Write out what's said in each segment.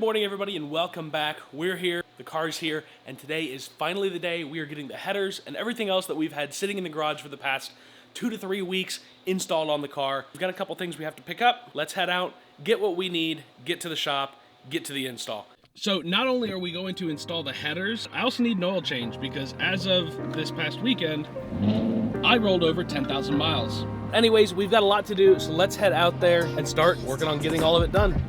morning, everybody, and welcome back. We're here, the car's here, and today is finally the day we are getting the headers and everything else that we've had sitting in the garage for the past 2 to 3 weeks installed on the car. We've got a couple things we have to pick up. Let's head out, get what we need, get to the shop, get to the install. So not only are we going to install the headers, I also need an oil change because as of this past weekend, I rolled over 10,000 miles. Anyways, we've got a lot to do, so let's head out there and start working on getting all of it done.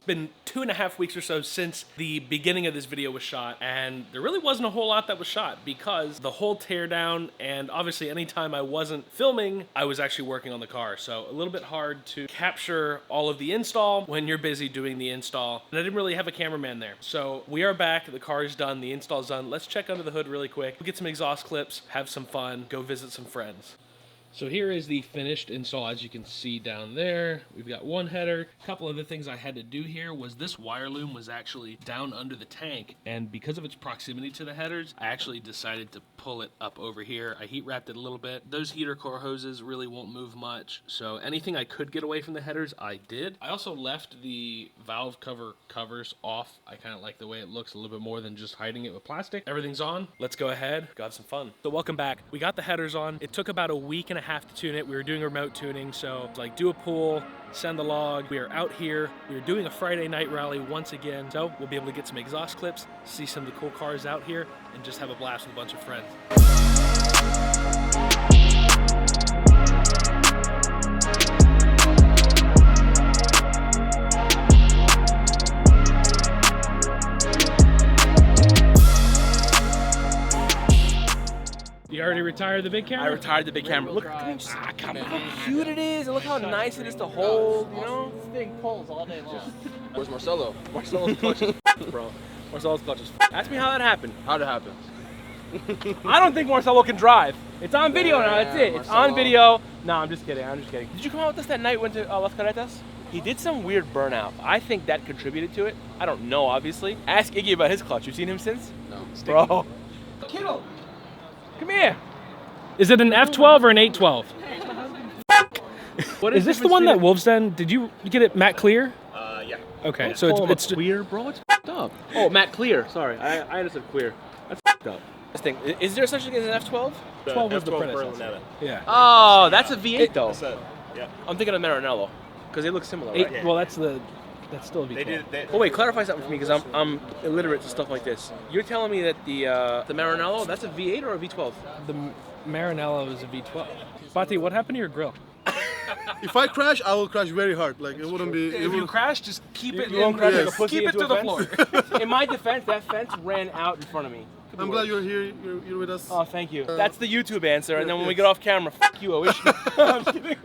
Been 2.5 weeks or so since the beginning of this video was shot, and there really wasn't a whole lot that was shot because the whole teardown, and obviously anytime I wasn't filming, I was actually working on the car. So a little bit hard to capture all of the install when you're busy doing the install. And I didn't really have a cameraman there. So we are back, the car is done, the install's done. Let's check under the hood really quick. We'll get some exhaust clips, have some fun, go visit some friends. So here is the finished install. As you can see down there, we've got one header. A couple other things I had to do here was this wire loom was actually down under the tank, and because of its proximity to the headers, I actually decided to pull it up over here. I heat wrapped it a little bit. Those heater core hoses really won't move much, so anything I could get away from the headers, I did. I also left the valve cover covers off. I kind of like the way it looks a little bit more than just hiding it with plastic. Everything's on. Let's go ahead, go have some fun. So welcome back. We got the headers on. It took about a week and a half to tune it. We were doing remote tuning, so it's like do a pull, send the log. We are out here. We are doing a Friday night rally once again, so we'll be able to get some exhaust clips, see some of the cool cars out here, and just have a blast with a bunch of friends. You already retired the big camera? I retired the big camera. Look how cute it is, and look how nice it is to hold, you know? This thing pulls all day long. Where's Marcelo? Marcelo's clutch is bro. Marcelo's clutch is Ask me how that happened. How'd it happen? I don't think Marcelo can drive. It's on video now, that's it. It's Marcelo. on video. No, I'm just kidding, Did you come out with us that night when to Las Carretas? He did some weird burnout. I think that contributed to it. I don't know, obviously. Ask Iggy about his clutch. You seen him since? No. Bro. Kiddo, come here. Is it an F12 or an 812? What is this the one that Wolves Den? Did you get it matte clear? Yeah. Okay, so it's clear, bro. It's f***ed up. Oh, matte clear. Sorry, I understood clear. That's f***ed up. This thing, is there such a thing as an F12? 12 was the predecessor. Yeah. Oh, that's a V8 though. Yeah. I'm thinking of Maranello because they look similar, right? Well, that's still a V12. Oh wait, clarify something for me because I'm illiterate to stuff like this. You're telling me that the Maranello, that's a V8 or a V12? The Maranello is a V12. Bati, what happened to your grill? If I crash, I will crash very hard. Like it wouldn't be. If you crash, just keep it. You won't crash like a Yes. pussy Keep it into to a the fence? floor. In my defense, that fence ran out in front of me. I'm glad you're here. You're with us. Oh, thank you. That's the YouTube answer, and then when we get off camera, f*** you, I wish. I'm kidding.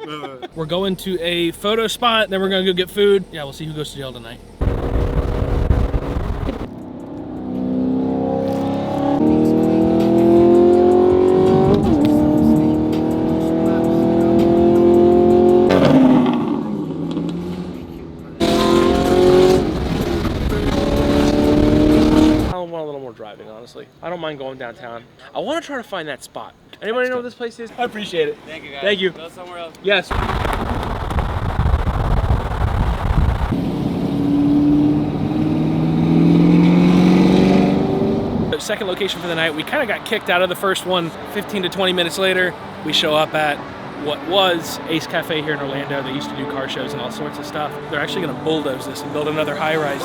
We're going to a photo spot, then we're gonna go get food. Yeah, we'll see who goes to jail tonight. Driving, honestly. I don't mind going downtown. I want to try to find that spot. Anybody know what this place is? I appreciate it. Thank you, guys. Thank you. Go somewhere else. Yes. Second location for the night. We kind of got kicked out of the first one 15 to 20 minutes later. We show up at what was Ace Cafe here in Orlando. They used to do car shows and all sorts of stuff. They're actually going to bulldoze this and build another high-rise.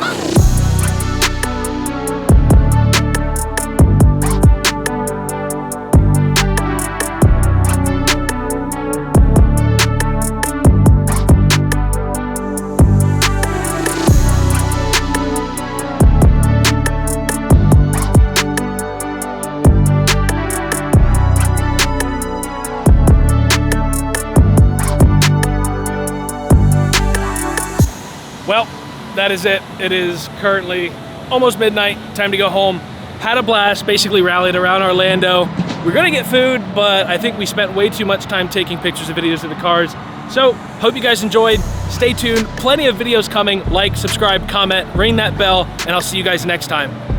Well, that is it. It is currently almost midnight. Time to go home. Had a blast, basically rallied around Orlando. We're gonna get food, but I think we spent way too much time taking pictures and videos of the cars. So, hope you guys enjoyed. Stay tuned. Plenty of videos coming. Like, subscribe, comment, ring that bell, and I'll see you guys next time.